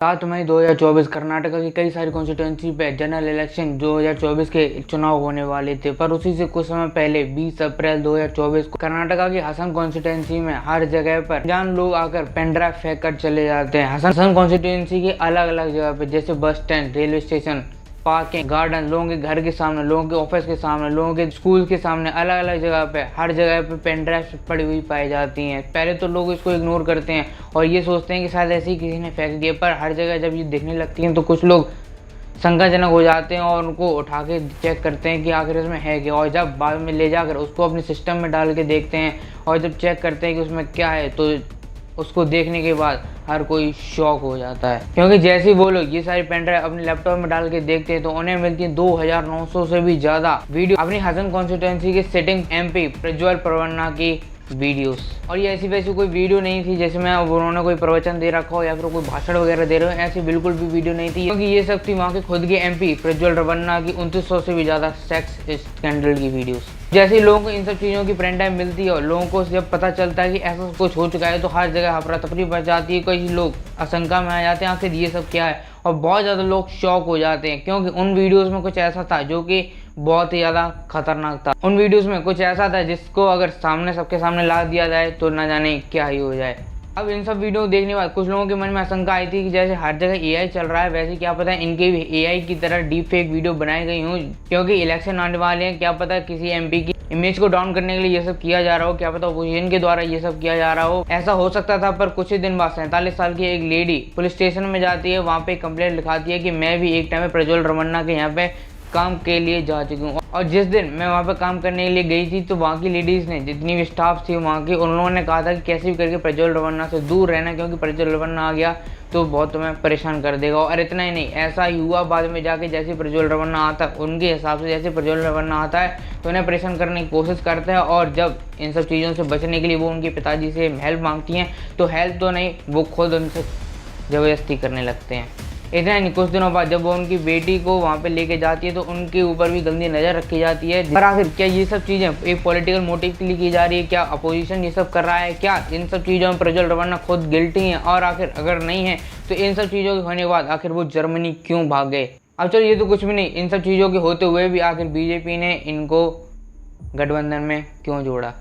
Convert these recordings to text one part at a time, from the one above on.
7 मई 2024 कर्नाटका की कई सारी कॉन्स्टिट्यूंसी पे जनरल इलेक्शन 2024 के चुनाव होने वाले थे, पर उसी से कुछ समय पहले 20 अप्रैल 2024 को कर्नाटका की हसन कॉन्स्टिट्यूंसी में हर जगह पर जान लोग आकर पेन ड्राइव फेंक कर चले जाते हैं। हसन कॉन्स्टिट्यूंसी की अलग अलग जगह पे जैसे bus stand, railway station, parking, garden, लोगों के घर के सामने, लोगों के ऑफिस के सामने, लोगों के स्कूल के सामने, अलग अलग जगह पे हर जगह पे पेन ड्राइव पड़ी हुई पाई जाती हैं। पहले तो लोग इसको इग्नोर करते हैं और ये सोचते हैं कि शायद ऐसे ही किसी ने फेंक दिया, पर हर जगह जब ये दिखने लगती हैं तो कुछ लोग शंकाजनक हो जाते हैं और उनको उठा के चेक करते हैं कि आखिर इसमें है क्या, और जब बाद में ले जाकर उसको अपने सिस्टम में डाल के देखते हैं और जब चेक करते हैं कि उसमें क्या है तो उसको देखने के बाद हर कोई शॉक हो जाता है, क्योंकि जैसे ही वो लोग ये सारी पेन ड्राइव अपने लैपटॉप में डाल के देखते हैं तो उन्हें मिलती है 2900 से भी ज्यादा वीडियो अपनी हसन कॉन्स्टिट्यूंसी के सिटिंग एमपी प्रज्वल परवन्ना की वीडियोस। और ये ऐसी वैसी कोई वीडियो नहीं थी जिसमें उन्होंने कोई प्रवचन दे रखा हो या फिर कोई भाषण वगैरह दे रहे हो, ऐसी बिल्कुल भी वीडियो नहीं थी, क्योंकि ये सब थी वहाँ के खुद के एमपी प्रज्वल परवन्ना की 2900 से भी ज्यादा सेक्स स्कैंडल की वीडियोस। जैसे ही लोगों को इन सब चीज़ों की प्रिंट टाइम मिलती है और लोगों को जब पता चलता है कि ऐसा कुछ हो चुका है तो हर जगह अफरा तफरी बढ़ जाती है। कई लोग आशंका में आ जाते हैं आखिर ये सब क्या है, और बहुत ज़्यादा लोग शॉक हो जाते हैं, क्योंकि उन वीडियोस में कुछ ऐसा था जो कि बहुत ही ज़्यादा खतरनाक था। उन वीडियोस में कुछ ऐसा था जिसको अगर सामने सबके सामने ला दिया जाए तो न जाने क्या ही हो जाए। अब इन सब वीडियो देखने के बाद कुछ लोगों के मन में आशंका आई थी कि जैसे हर जगह एआई चल रहा है वैसे क्या पता है इनके भी एआई की तरह डीप फेक वीडियो बनाई गई हूँ, क्योंकि इलेक्शन आने वाले हैं, क्या पता किसी एमपी की इमेज को डाउन करने के लिए ये सब किया जा रहा हो, क्या पता अपोजिशन के द्वारा ये सब किया जा रहा हो। ऐसा हो सकता था, पर कुछ ही दिन बाद 47 साल की एक लेडी पुलिस स्टेशन में जाती है, वहाँ पे कंप्लेंट लिखाती है कि मैं भी एक टाइम में प्रज्वल परवन्ना के यहाँ पे काम के लिए जा चुकी हूँ, और जिस दिन मैं वहाँ पे काम करने के लिए गई थी तो वहाँ की लेडीज़ ने, जितनी भी स्टाफ थी वहाँ की, उन लोगों ने कहा था कि कैसे भी करके प्रज्वल परवन्ना से दूर रहना, क्योंकि प्रज्वल परवन्ना आ गया तो बहुत तुम्हें परेशान कर देगा। और इतना ही नहीं, ऐसा ही हुआ बाद में जाके जैसे प्रज्वल परवन्ना आता है उनके हिसाब से, जैसे प्रज्वल परवन्ना आता है तो उन्हें परेशान करने की कोशिश करता है, और जब इन सब चीज़ों से बचने के लिए वो उनके पिताजी से हेल्प मांगती हैं तो हेल्प तो नहीं, वो खुद उनसे ज़बरदस्ती करने लगते हैं। इतना नहीं, कुछ दिनों बाद जब वो उनकी बेटी को वहाँ पे लेके जाती है तो उनके ऊपर भी गंदी नज़र रखी जाती है। पर आखिर क्या ये सब चीज़ें एक पॉलिटिकल मोटिव के लिए की जा रही है? क्या अपोजिशन ये सब कर रहा है? क्या इन सब चीज़ों में प्रज्वल परवन्ना खुद गिल्टी हैं? और आखिर अगर नहीं है तो इन सब चीज़ों के होने के बाद आखिर वो जर्मनी क्यों भाग गए? अब चलो ये तो कुछ भी नहीं, इन सब चीज़ों के होते हुए भी आखिर बीजेपी ने इनको गठबंधन में क्यों जोड़ा,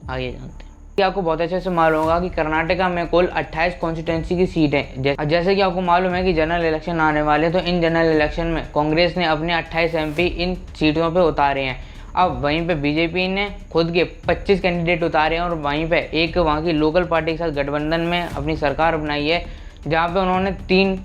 आगे जानते हैं। आपको बहुत अच्छे से मालूम होगा कि कर्नाटका में कुल 28 कॉन्स्टिट्यूंसी की सीट है। जैसे कि आपको मालूम है कि जनरल इलेक्शन आने वाले, तो इन जनरल इलेक्शन में कांग्रेस ने अपने 28 एमपी इन सीटों पे उतारे हैं। अब वहीं पे बीजेपी ने खुद के 25 कैंडिडेट उतारे हैं, और वहीं पे एक वहाँ की लोकल पार्टी के साथ गठबंधन में अपनी सरकार बनाई है, जहाँ पे उन्होंने 3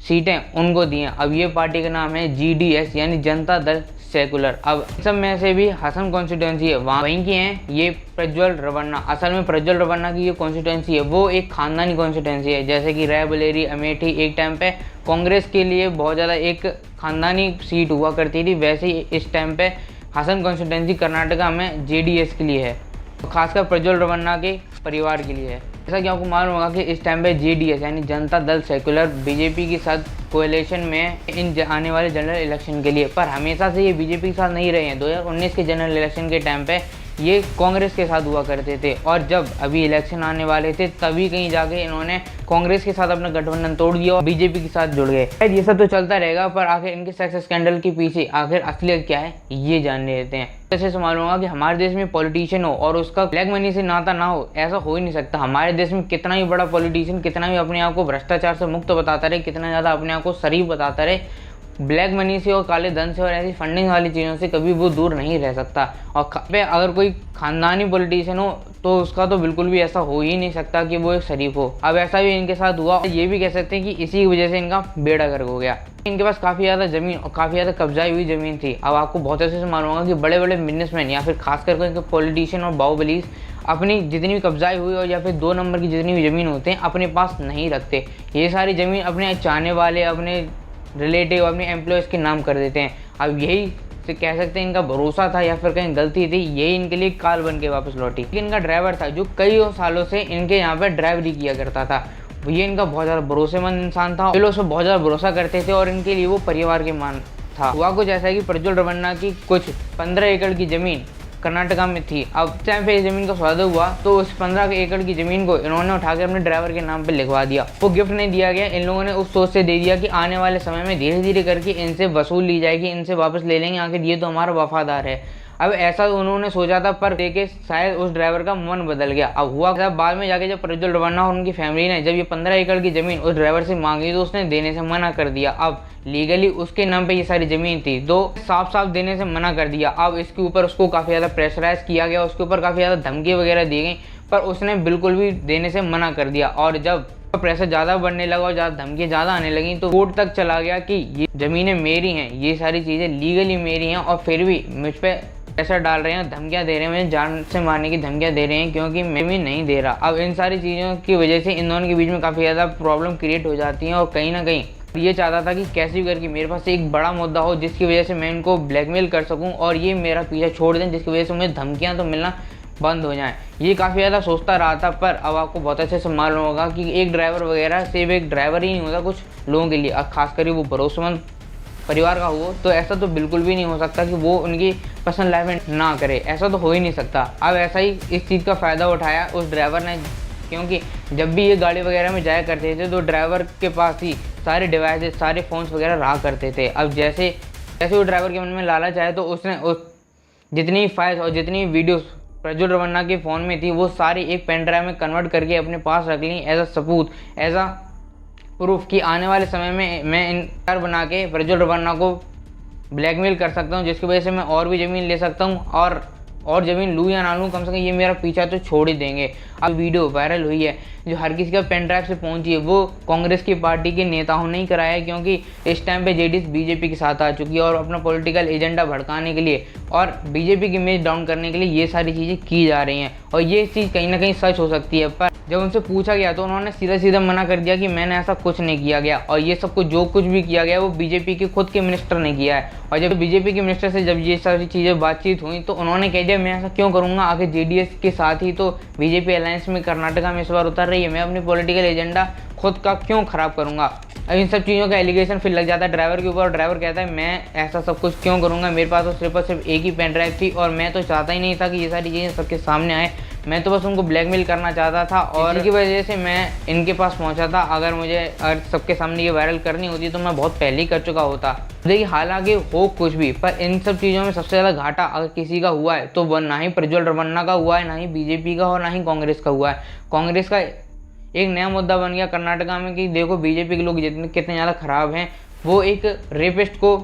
सीटें उनको दी हैं। अब ये पार्टी का नाम है GDS यानी जनता दल सेकुलर। अब सब में से भी हसन कॉन्स्टिट्यूंसी है वहीं की हैं ये प्रज्वल परवन्ना। असल में प्रज्वल परवन्ना की ये कॉन्स्टिट्यूंसी है वो एक खानदानी कॉन्स्टिट्यूंसी है, जैसे कि रायबरेली, अमेठी एक टाइम पे कांग्रेस के लिए बहुत ज़्यादा एक खानदानी सीट हुआ करती थी, वैसे ही इस टाइम पे हसन कॉन्स्टिट्यूंसी कर्नाटका में JDS के लिए है, खासकर प्रज्वल परवन्ना के परिवार के लिए है। जैसा कि आपको मालूम होगा कि इस टाइम पे JDS यानी जनता दल सेकुलर बीजेपी के साथ कोएलिशन में इन आने वाले जनरल इलेक्शन के लिए, पर हमेशा से ये बीजेपी के साथ नहीं रहे हैं। 2019 के जनरल इलेक्शन के टाइम पे ये कांग्रेस के साथ हुआ करते थे, और जब अभी इलेक्शन आने वाले थे तभी कहीं जाके इन्होंने कांग्रेस के साथ अपना गठबंधन तोड़ दिया और बीजेपी के साथ जुड़ गए। ये सब तो चलता रहेगा, पर आखिर इनके सेक्स स्कैंडल के पीछे आखिर असलियत क्या है ये जानने देते हैं। ऐसे से मालूम होगा कि हमारे देश में पॉलिटिशियन हो और उसका ब्लैक मनी से नाता ना हो, ऐसा हो ही नहीं सकता। हमारे देश में कितना भी बड़ा पॉलिटिशियन कितना भी अपने आप को भ्रष्टाचार से मुक्त बताता रहे, कितना ज़्यादा अपने आप को शरीफ बताता रहे, ब्लैक मनी से और काले धन से और ऐसी फंडिंग वाली चीज़ों से कभी वो दूर नहीं रह सकता। और अगर कोई खानदानी पॉलिटिशियन हो तो उसका तो बिल्कुल भी ऐसा हो ही नहीं सकता कि वो एक शरीफ हो। अब ऐसा भी इनके साथ हुआ, ये भी कह सकते हैं कि इसी की वजह से इनका बेड़ा गर्क हो गया। इनके पास काफ़ी ज़्यादा ज़मीन और काफ़ी ज़्यादा कब्जाई हुई ज़मीन थी। अब आपको बहुत अच्छे से मालूम होगा कि बड़े बड़े बिजनेसमैन या फिर खास करके इनके पॉलिटिशियन और बाहुबलीज अपनी जितनी भी कब्जाई हुई और या फिर 2 नंबर की जितनी भी ज़मीन होते हैं अपने पास नहीं रखते। ये सारी ज़मीन अपने चाहने वाले, अपने रिलेटिव, अपने एम्प्लॉयज़ के नाम कर देते हैं। अब यही से कह सकते हैं इनका भरोसा था या फिर कहीं गलती थी, यही इनके लिए काल बन के वापस लौटी। इनका ड्राइवर था जो कई सालों से इनके यहाँ पर ड्राइवरी किया करता था, ये इनका बहुत ज़्यादा भरोसेमंद इंसान था, ये लोग उससे बहुत ज़्यादा भरोसा करते थे और इनके लिए वो परिवार के मान था। हुआ कुछ ऐसा है कि प्रज्वल परवन्ना की कुछ 15 एकड़ की ज़मीन कर्नाटका में थी। अब टाइम पे इस ज़मीन का सौदा हुआ तो उस 15 एकड़ की ज़मीन को इन्होंने उठा के अपने ड्राइवर के नाम पे लिखवा दिया। वो गिफ्ट नहीं दिया गया, इन लोगों ने उस सोच से दे दिया कि आने वाले समय में धीरे धीरे करके इनसे वसूल ली जाएगी, इनसे वापस ले लेंगे, आखिर ये तो हमारा वफादार है। अब ऐसा उन्होंने सोचा था, पर देखे शायद उस ड्राइवर का मन बदल गया। अब हुआ क्या, बाद में जाके जब प्रज्वल रेवन्ना और उनकी फैमिली ने जब ये 15 एकड़ की ज़मीन उस ड्राइवर से मांगी तो उसने देने से मना कर दिया। अब लीगली उसके नाम पे ये सारी ज़मीन थी तो साफ साफ देने से मना कर दिया। अब इसके ऊपर उसको काफ़ी ज़्यादा प्रेशराइज किया गया, उसके ऊपर काफ़ी ज़्यादा धमकी वगैरह दी गई, पर उसने बिल्कुल भी देने से मना कर दिया। और जब प्रेशर ज़्यादा बढ़ने लगा और ज़्यादा धमकी ज़्यादा आने लगी तो कोर्ट तक चला गया कि ये ज़मीनें मेरी हैं, ये सारी चीज़ें लीगली मेरी हैं, और फिर भी मुझ पर प्रेशर डाल रहे हैं, धमकियां दे रहे हैं, मुझे जान से मारने की धमकियां दे रहे हैं क्योंकि मैं भी नहीं दे रहा। अब इन सारी चीज़ों की वजह से इन दोनों के बीच में काफ़ी ज़्यादा प्रॉब्लम क्रिएट हो जाती है। और कहीं ना कहीं ये चाहता था कि कैसे भी करके मेरे पास एक बड़ा मुद्दा हो जिसकी वजह से मैं इनको ब्लैकमेल कर सकूं और ये मेरा पीछा छोड़ दें, जिसकी वजह से मुझे धमकियां तो मिलना बंद हो जाएं। ये काफ़ी ज़्यादा सोचता रहा था, पर अब आपको बहुत अच्छे से मालूम होगा कि एक ड्राइवर वगैरह सिर्फ एक ड्राइवर ही नहीं होता कुछ लोगों के लिए, खासकर वो भरोसेमंद परिवार का हो तो ऐसा तो बिल्कुल भी नहीं हो सकता कि वो उनकी पर्सनल लाइफ में ना करे, ऐसा तो हो ही नहीं सकता। अब ऐसा ही इस चीज़ का फ़ायदा उठाया उस ड्राइवर ने, क्योंकि जब भी ये गाड़ी वगैरह में जाया करते थे तो ड्राइवर के पास ही सारे डिवाइसेस, सारे फ़ोन्स वगैरह रहा करते थे। अब जैसे जैसे वो ड्राइवर के मन में लालच आया तो उसने उस जितनी फाइल्स और जितनी वीडियोस प्रज्वल रेवन्ना के फ़ोन में थी वो सारी एक पेन ड्राइव में कन्वर्ट करके अपने पास रख ली एज अ सबूत, एज अ प्रूफ कि आने वाले समय में मैं इन बना के प्रज्वल रेवन्ना को ब्लैकमेल कर सकता हूँ, जिसकी वजह से मैं और भी ज़मीन ले सकता हूँ, और ज़मीन लूँ या ना लूँ कम से कम ये मेरा पीछा तो छोड़ ही देंगे। अब वीडियो वायरल हुई है जो हर किसी का पेन ड्राइव से पहुंची है, वो कांग्रेस की पार्टी के नेताओं ने ही कराया है, क्योंकि इस टाइम पे जेडीएस बीजेपी के साथ आ चुकी है और अपना पॉलिटिकल एजेंडा भड़काने के लिए और बीजेपी की इमेज डाउन करने के लिए ये सारी चीज़ें की जा रही हैं। और ये चीज़ कहीं ना कहीं सच हो सकती है, पर जब उनसे पूछा गया तो उन्होंने सीधा सीधा मना कर दिया कि मैंने ऐसा कुछ नहीं किया गया, और ये सब कुछ जो कुछ भी किया गया वो बीजेपी के खुद के मिनिस्टर ने किया है। और जब बीजेपी के मिनिस्टर से जब ये सारी चीज़ें बातचीत हुई तो उन्होंने कह दिया मैं ऐसा क्यों करूँगा, आगे जेडीएस के साथ ही तो बीजेपी अलायंस में कर्नाटका में इस बार उतर रही है, मैं अपनी पॉलिटिकल एजेंडा खुद का क्यों ख़राब करूँगा। अब इन सब चीज़ों का एलिगेशन फिर लग जाता है ड्राइवर के ऊपर, और ड्राइवर कहता है मैं ऐसा सब कुछ क्यों करूँगा, मेरे पास तो सिर्फ और सिर्फ एक ही पेन ड्राइव थी और मैं तो चाहता ही नहीं था कि ये सारी चीज़ें सबके सामने आए, मैं तो बस उनको ब्लैकमेल करना चाहता था और इनकी वजह से मैं इनके पास पहुंचा था। अगर सबके सामने ये वायरल करनी होती तो मैं बहुत पहले ही कर चुका होता। देखिए हालांकि हो कुछ भी, पर इन सब चीज़ों में सबसे ज़्यादा घाटा अगर किसी का हुआ है तो वह ना ही प्रज्वल रेवन्ना का हुआ है, ना ही बीजेपी का और ना ही कांग्रेस का हुआ है। कांग्रेस का एक नया मुद्दा बन गया कर्नाटका में कि देखो बीजेपी के लोग कितने ज़्यादा ख़राब हैं, वो एक रेपिस्ट को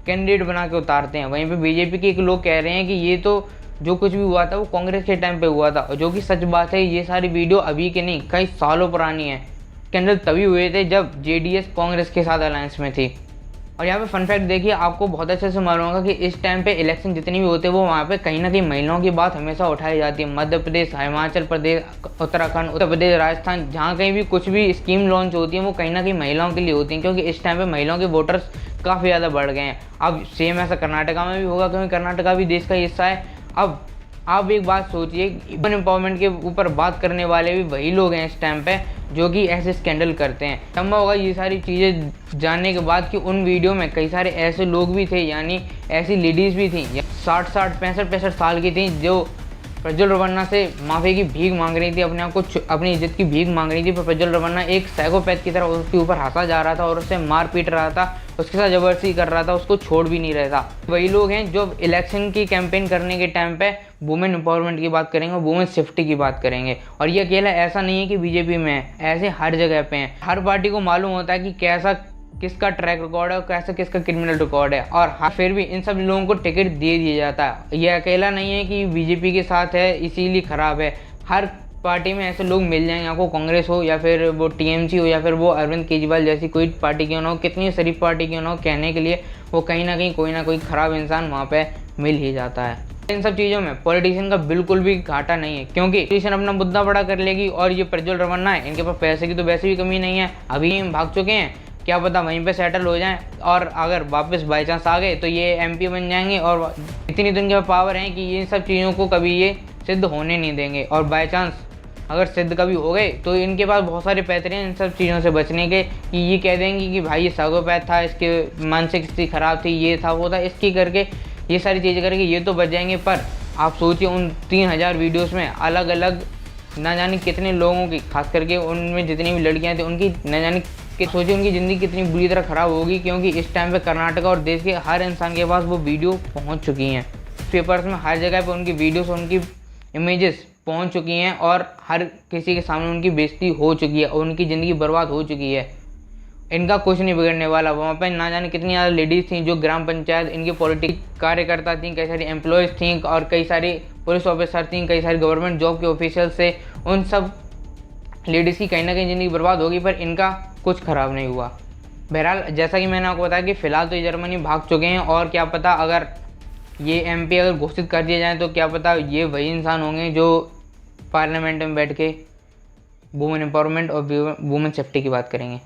कैंडिडेट बना के उतारते हैं। वहीं पे बीजेपी के एक लोग कह रहे हैं कि ये तो जो कुछ भी हुआ था वो कांग्रेस के टाइम पे हुआ था, और जो कि सच बात है। ये सारी वीडियो अभी के नहीं कई सालों पुरानी है, स्कैंडल तभी हुए थे जब जेडीएस कांग्रेस के साथ अलायंस में थी। और यहाँ पे फन फैक्ट देखिए, आपको बहुत अच्छे से मालूम होगा कि इस टाइम पे इलेक्शन जितनी भी होते हैं वो वहाँ पे कहीं ना कहीं महिलाओं की बात हमेशा उठाई जाती है। मध्य प्रदेश, हिमाचल प्रदेश, उत्तराखंड, उत्तर प्रदेश, राजस्थान, जहाँ कहीं भी कुछ भी स्कीम लॉन्च होती है वो कहीं ना कहीं महिलाओं के लिए होती हैं, क्योंकि इस टाइम पे महिलाओं के वोटर्स काफ़ी ज़्यादा बढ़ गए हैं। अब सेम ऐसा कर्नाटका में भी होगा, क्योंकि कर्नाटका भी देश का हिस्सा है। अब आप एक बात सोचिए, वुमेन एम्पावरमेंट के ऊपर बात करने वाले भी वही लोग हैं इस टाइम पे जो कि ऐसे स्कैंडल करते हैं। संभव होगा ये सारी चीज़ें जानने के बाद कि उन वीडियो में कई सारे ऐसे लोग भी थे, यानी ऐसी लेडीज़ भी थी 60, 65 साल की थी, जो प्रज्वल रेवन्ना से माफ़ी की भीख मांग रही थी, अपने आप को अपनी इज्जत की भीख मांग रही थी। पर प्रज्वल रेवन्ना एक साइकोपैथ की तरह उसके ऊपर हंसा जा रहा था और उससे मार पीट रहा था, उसके साथ जबरदस्ती कर रहा था, उसको छोड़ भी नहीं रहा था। वही लोग हैं जो इलेक्शन की कैंपेन करने के टाइम पे वुमेन एम्पावरमेंट की बात करेंगे, वुमेन सेफ्टी की बात करेंगे। और ये अकेला ऐसा नहीं है कि बीजेपी में है, ऐसे हर जगह पे हैं। हर पार्टी को मालूम होता है कि कैसा किसका ट्रैक रिकॉर्ड है और कैसा किसका क्रिमिनल रिकॉर्ड है, और फिर भी इन सब लोगों को टिकट दे दिया जाता है। ये अकेला नहीं है कि बीजेपी के साथ है इसीलिए ख़राब है, हर पार्टी में ऐसे लोग मिल जाएंगे आपको, कांग्रेस हो या फिर वो टीएमसी हो या फिर वो अरविंद केजरीवाल जैसी कोई पार्टी क्यों ना हो, कितनी शरीफ पार्टी क्यों ना हो, कहने के लिए वो कहीं ना कोई ख़राब इंसान वहाँ पे मिल ही जाता है। इन सब चीज़ों में पॉलिटिशियन का बिल्कुल भी घाटा नहीं है, क्योंकि पॉलिटिशियन अपना मुद्दा बड़ा कर लेगी। और ये प्रज्वल रेवन्ना है, इनके पास पैसे की तो वैसे भी कमी नहीं है, अभी हम भाग चुके हैं, क्या पता वहीं पे सेटल हो जाएं, और अगर वापस बाई चांस आ गए तो ये एमपी बन जाएंगे। और इतनी तो इनके पावर है कि ये इन सब चीज़ों को कभी ये सिद्ध होने नहीं देंगे, और बाई चांस अगर सिद्ध कभी हो गए तो इनके पास बहुत सारे पैतरे हैं इन सब चीज़ों से बचने के, कि ये कह देंगे कि भाई ये साइकोपैथ था, इसके मानसिक स्थिति खराब थी, ये था वो था, इसकी करके ये सारी चीज़ें करके ये तो बच जाएंगे। पर आप सोचिए उन 3000 वीडियोस में अलग अलग ना जाने कितने लोगों की, खास करके उनमें जितनी भी लड़कियां थी उनकी ना जाने कि सोचिए उनकी ज़िंदगी कितनी बुरी तरह ख़राब होगी, क्योंकि इस टाइम पे कर्नाटका और देश के हर इंसान के पास वो वीडियो पहुंच चुकी हैं। पेपर्स में हर जगह पे उनकी वीडियोस और उनकी इमेजेस पहुंच चुकी हैं और हर किसी के सामने उनकी बेइज्जती हो चुकी है और उनकी ज़िंदगी बर्बाद हो चुकी है। इनका कुछ नहीं बिगड़ने वाला। वहाँ पे ना जाने कितनी ज़्यादा लेडीज़ थी जो ग्राम पंचायत इनके पॉलिटिक्स कार्यकर्ता थी, कई सारी एम्प्लॉयज़ थी और कई सारी पुलिस ऑफिसर थी, कई सारी गवर्नमेंट जॉब के ऑफिशियल थे। उन सब लेडीज़ की कहीं ना कहीं ज़िंदगी बर्बाद होगी, पर इनका कुछ ख़राब नहीं हुआ। बहरहाल जैसा कि मैंने आपको बताया कि फ़िलहाल तो ये जर्मनी भाग चुके हैं और क्या पता अगर ये एमपी अगर घोषित कर दिए जाएँ तो क्या पता ये वही इंसान होंगे जो पार्लियामेंट में बैठ के वुमेन एम्पावरमेंट और वुमेन सेफ्टी की बात करेंगे।